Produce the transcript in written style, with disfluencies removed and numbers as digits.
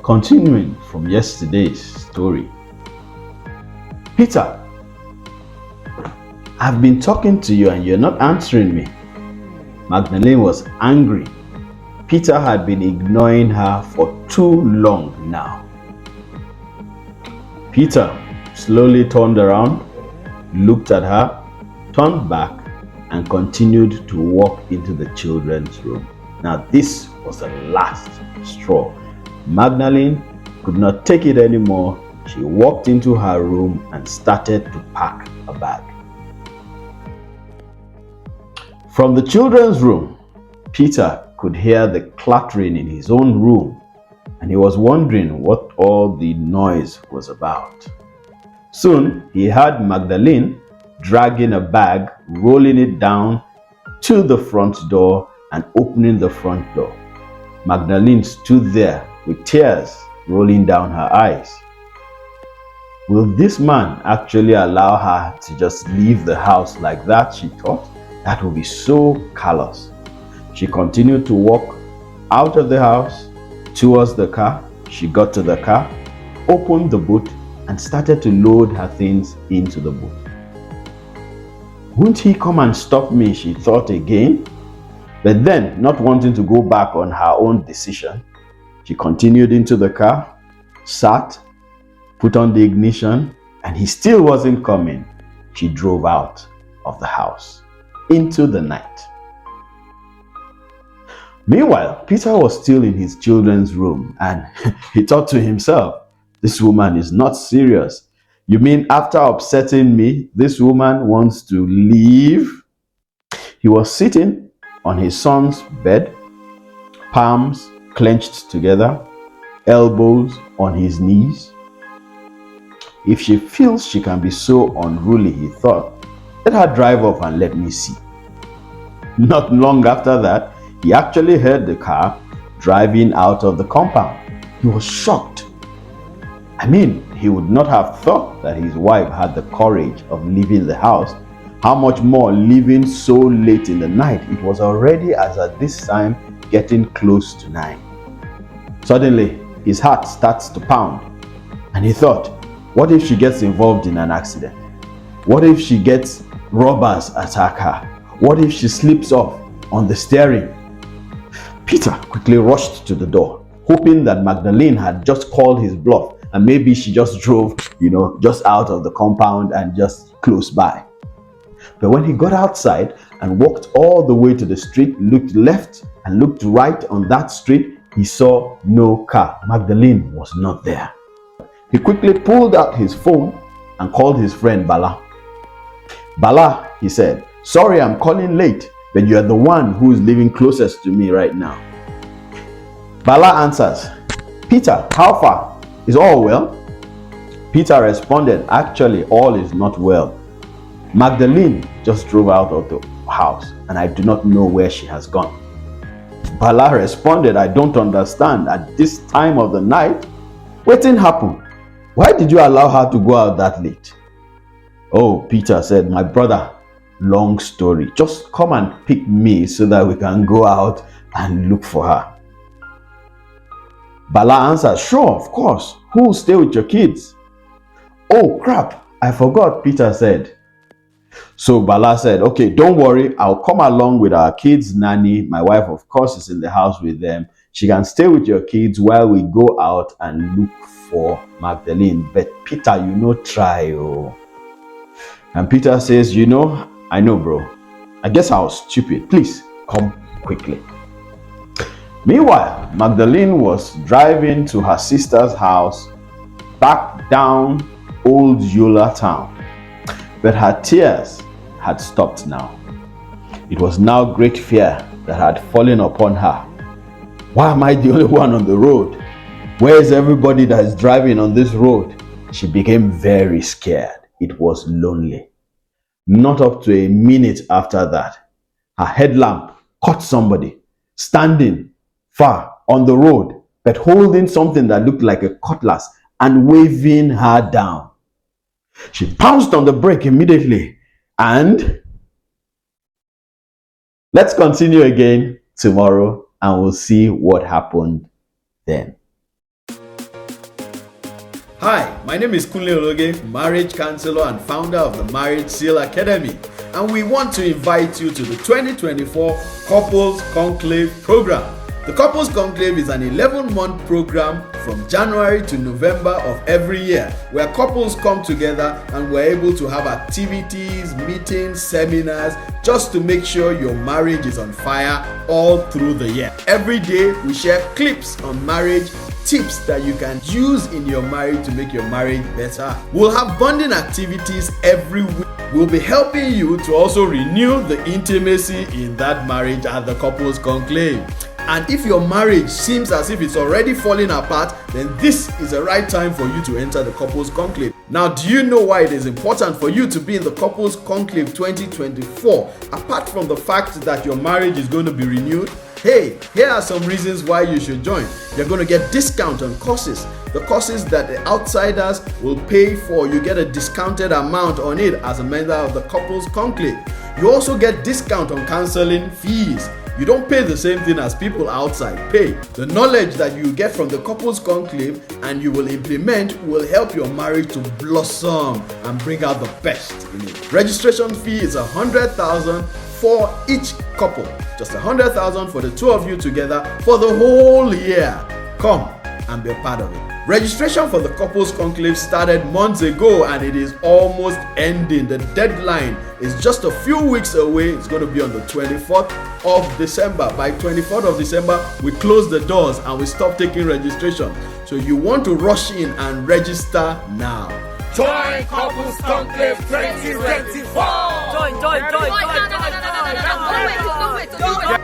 Continuing from yesterday's story. Peter, I've been talking to you and you're not answering me. Magdalene was angry. Peter had been ignoring her for too long now. Peter slowly turned around, looked at her, turned back, and continued to walk into the children's room. Now this was the last straw. Magdalene could not take it anymore. She walked into her room and started to pack a bag. From the children's room, Peter could hear the clattering in his own room, and he was wondering what all the noise was about. Soon he heard Magdalene dragging a bag, rolling it down to the front door and opening the front door. Magdalene stood there with tears rolling down her eyes. Will this man actually allow her to just leave the house like that, she thought? That would be so callous. She continued to walk out of the house towards the car. She got to the car, opened the boot, and started to load her things into the boot. Won't he come and stop me, she thought again. But then, not wanting to go back on her own decision, she continued into the car, sat, put on the ignition, and he still wasn't coming. She drove out of the house into the night. Meanwhile, Peter was still in his children's room and he thought to himself, this woman is not serious. You mean after upsetting me, this woman wants to leave? He was sitting on his son's bed, palms clenched together, elbows on his knees. If she feels she can be so unruly, he thought, let her drive off and let me see. Not long after that, he actually heard the car driving out of the compound. He was shocked. I mean, he would not have thought that his wife had the courage of leaving the house. How much more leaving so late in the night? It was already, as at this time, getting close to 9. Suddenly, his heart starts to pound, and he thought, what if she gets involved in an accident? What if she gets robbers attack her? What if she slips off on the steering? Peter quickly rushed to the door, hoping that Magdalene had just called his bluff and maybe she just drove, just out of the compound and just close by. But when he got outside and walked all the way to the street, looked left and looked right on that street, he saw no car. Magdalene was not there. He quickly pulled out his phone and called his friend Bala. Bala, he said, sorry I'm calling late, but you are the one who is living closest to me right now. Bala answers, Peter, how far? Is all well? Peter responded, actually all is not well. Magdalene just drove out of the house and I do not know where she has gone. Bala responded, I don't understand. At this time of the night, what happened? Why did you allow her to go out that late? Oh, Peter said, my brother, long story. Just come and pick me so that we can go out and look for her. Bala answered, sure, of course. Who will stay with your kids? Oh, crap, I forgot, Peter said. So Bala said, okay, don't worry. I'll come along with our kids' nanny. My wife, of course, is in the house with them. She can stay with your kids while we go out and look for Magdalene. But Peter, try. Oh. And Peter says, I know, bro. I guess I was stupid. Please, come quickly. Meanwhile, Magdalene was driving to her sister's house back down Old Yola town. But her tears had stopped now. It was now great fear that had fallen upon her. Why am I the only one on the road? Where is everybody that is driving on this road? She became very scared. It was lonely. Not up to a minute after that, her headlamp caught somebody standing far on the road, but holding something that looked like a cutlass and waving her down. She pounced on the brake immediately and Let's continue again tomorrow and we'll see what happened then. Hi, my name is Kunle Ologe, marriage counselor and founder of the Marriage Seal Academy, and we want to invite you to the 2024 Couples Conclave program. The Couples Conclave is an 11-month program from January to November of every year, where couples come together and we're able to have activities, meetings, seminars, just to make sure your marriage is on fire all through the year. Every day we share clips on marriage, tips that you can use in your marriage to make your marriage better. We'll have bonding activities every week. We'll be helping you to also renew the intimacy in that marriage at the Couples Conclave. And if your marriage seems as if it's already falling apart, then this is the right time for you to enter the Couples Conclave. Now, do you know why it is important for you to be in the Couples Conclave 2024? Apart from the fact that your marriage is going to be renewed, hey, here are some reasons why you should join. You're going to get discount on courses. The courses that the outsiders will pay for, you get a discounted amount on it as a member of the Couples Conclave. You also get discount on counseling fees. You don't pay the same thing as people outside pay. The knowledge that you get from the Couples Conclave and you will implement will help your marriage to blossom and bring out the best in it. Registration fee is 100,000 for each couple. Just 100,000 for the two of you together for the whole year. Come and be a part of it. Registration for the Couples Conclave started months ago and it is almost ending. The deadline is just a few weeks away. It's going to be on the 24th of December. By 24th of December, we close the doors and we stop taking registration. So you want to rush in and register now. Join Couples Conclave 2024! Join!